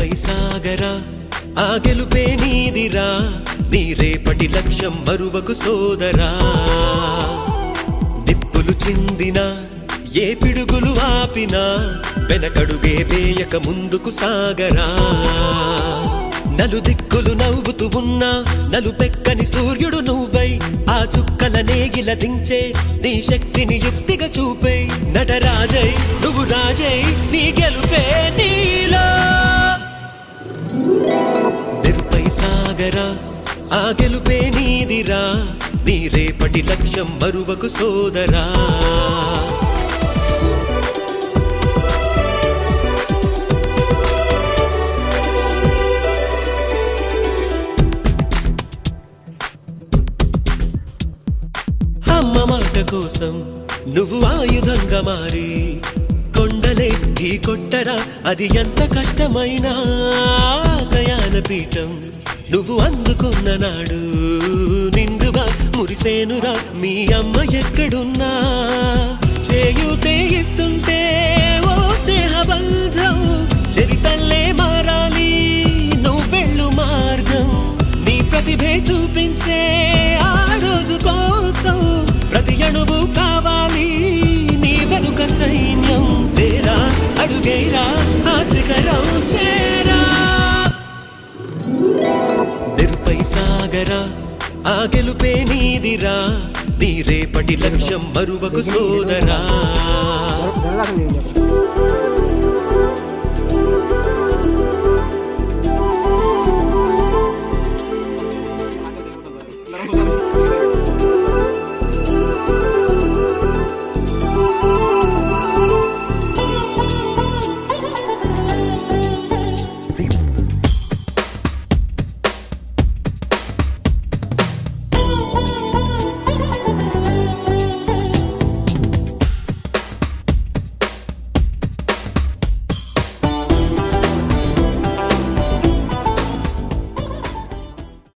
నిరుపై సాగరా ఆ గెలుపే నీదిరా నీ రేపటి లక్ష్యం మరువకు సోదరా నిప్పులు చిందినా ఏ పిడుగులు ఆపినా వెనకడుగే వేయక ముందుకు సాగరా నలుదిక్కులు నవ్వుతూ ఉన్నా నలుపెక్కని సూర్యుడు నువ్వై ఆ చుక్కల నేగిల దించే నీ శక్తిని యుక్తిగా చూపై నటరాజై నువ్వు రాజై నీ గెలుపే నీలో నిరుపై సాగరా ఆ గెలుపే నీదిరా నీ రేపటి లక్ష్యం మరువకు సోదరా అమ్మ మాట కోసం నువ్వు ఆయుధంగా మారి కొండలే ఢీ కొట్టరా అది ఎంత కష్టమైనా ఆశయాల పీఠం నువ్వు అందుకున్న నాడు నిండుగా మురిసేనురా మీ అమ్మ ఎక్కడున్నా చేయూతే ఇస్తుంటే ఓ స్నేహ బంధం చరితల్లే మారాలి నువ్వెళ్ళు మార్గం నీ ప్రతిభే చూపించే ఆ రోజు కోసం ప్రతి అణువు కావాలి నీ వెనుక సైన్యం లేరా అడుగేరా ఆ శిఖరం చేరా నిరుపై సాగరా ఆ గెలుపే నీదిరా నీ రేపటి లక్ష్యం మరువకు సోదరా